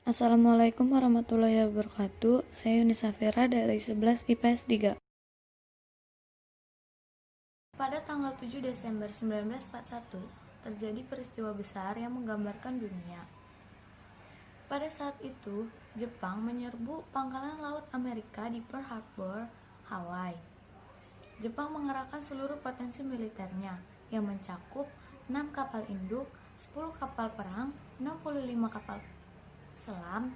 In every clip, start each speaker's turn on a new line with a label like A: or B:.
A: Assalamualaikum warahmatullahi wabarakatuh. Saya Yuni Safira dari 11 IPS 3. Pada tanggal 7 Desember 1941, terjadi peristiwa besar yang menggambarkan dunia. Pada saat itu, Jepang menyerbu pangkalan laut Amerika di Pearl Harbor, Hawaii. Jepang mengerahkan seluruh potensi militernya yang mencakup 6 kapal induk, 10 kapal perang, 65 kapal selam,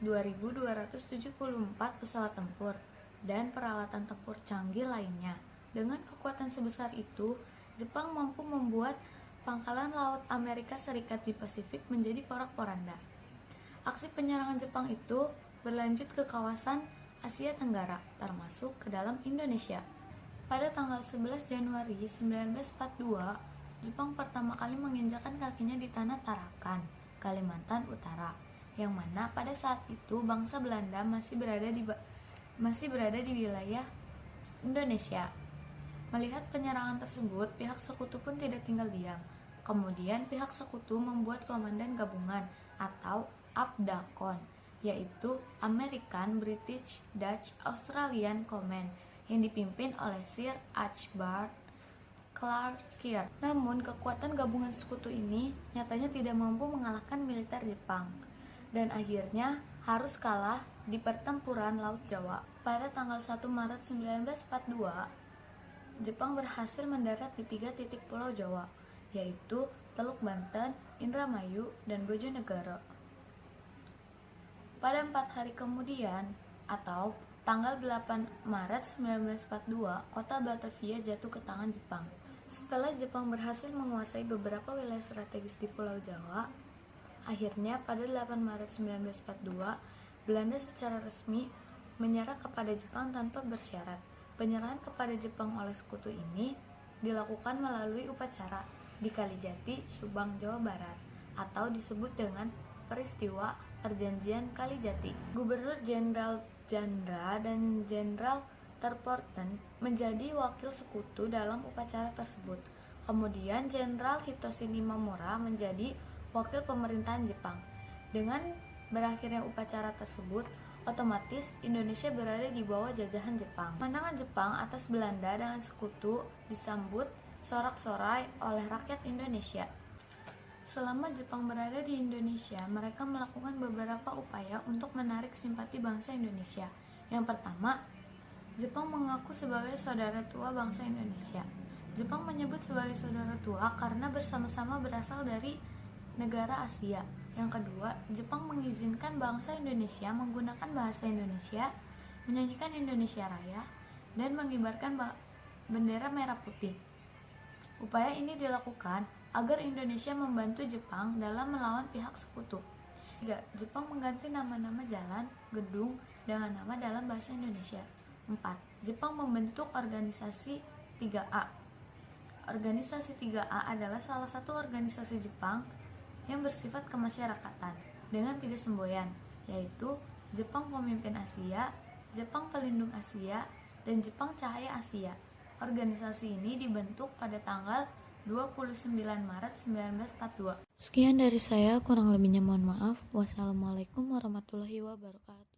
A: 2.274 pesawat tempur, dan peralatan tempur canggih lainnya. Dengan kekuatan sebesar itu, Jepang mampu membuat pangkalan laut Amerika Serikat di Pasifik menjadi porak-poranda. Aksi penyerangan Jepang itu berlanjut ke kawasan Asia Tenggara, termasuk ke dalam Indonesia. Pada tanggal 11 Januari 1942, Jepang pertama kali menginjakkan kakinya di tanah Tarakan, Kalimantan Utara, yang mana pada saat itu bangsa Belanda masih berada di wilayah Indonesia. Melihat penyerangan tersebut, pihak sekutu pun tidak tinggal diam. Kemudian pihak sekutu membuat komandan gabungan atau APDACON, yaitu American, British, Dutch, Australian Command, yang dipimpin oleh Sir Archibald Clark Keir. Namun, kekuatan gabungan sekutu ini nyatanya tidak mampu mengalahkan militer Jepang, dan akhirnya harus kalah di pertempuran Laut Jawa. Pada tanggal 1 Maret 1942, Jepang berhasil mendarat di 3 titik pulau Jawa, yaitu Teluk Banten, Indramayu, dan Bojonegoro. Pada 4 hari kemudian, atau tanggal 8 Maret 1942, kota Batavia jatuh ke tangan Jepang. Setelah Jepang berhasil menguasai beberapa wilayah strategis di Pulau Jawa, akhirnya pada 8 Maret 1942, Belanda secara resmi menyerah kepada Jepang tanpa bersyarat. Penyerahan kepada Jepang oleh sekutu ini dilakukan melalui upacara di Kalijati, Subang, Jawa Barat, atau disebut dengan peristiwa Perjanjian Kalijati. Gubernur Jenderal Chandra dan Jenderal Terporten menjadi wakil sekutu dalam upacara tersebut. Kemudian Jenderal Hitoshi Imamura menjadi wakil pemerintahan Jepang. Dengan berakhirnya upacara tersebut, otomatis Indonesia berada di bawah jajahan Jepang. Kemenangan Jepang atas Belanda dengan sekutu disambut sorak-sorai oleh rakyat Indonesia. Selama Jepang berada di Indonesia, mereka melakukan beberapa upaya untuk menarik simpati bangsa Indonesia. Yang pertama, Jepang mengaku sebagai saudara tua bangsa Indonesia. Jepang menyebut sebagai saudara tua karena bersama-sama berasal dari negara Asia. Yang kedua, Jepang mengizinkan bangsa Indonesia menggunakan bahasa Indonesia, menyanyikan Indonesia Raya, dan mengibarkan bendera merah putih. Upaya ini dilakukan agar Indonesia membantu Jepang dalam melawan pihak sekutu. 3. Jepang mengganti nama-nama jalan, gedung dengan nama dalam bahasa Indonesia. 4. Jepang membentuk organisasi 3A. Organisasi 3A adalah salah satu organisasi Jepang yang bersifat kemasyarakatan dengan 3 semboyan, yaitu Jepang Pemimpin Asia, Jepang Pelindung Asia, dan Jepang Cahaya Asia. Organisasi ini dibentuk pada tanggal 29 Maret 1942. Sekian dari saya, kurang lebihnya mohon maaf. Wassalamualaikum warahmatullahi wabarakatuh.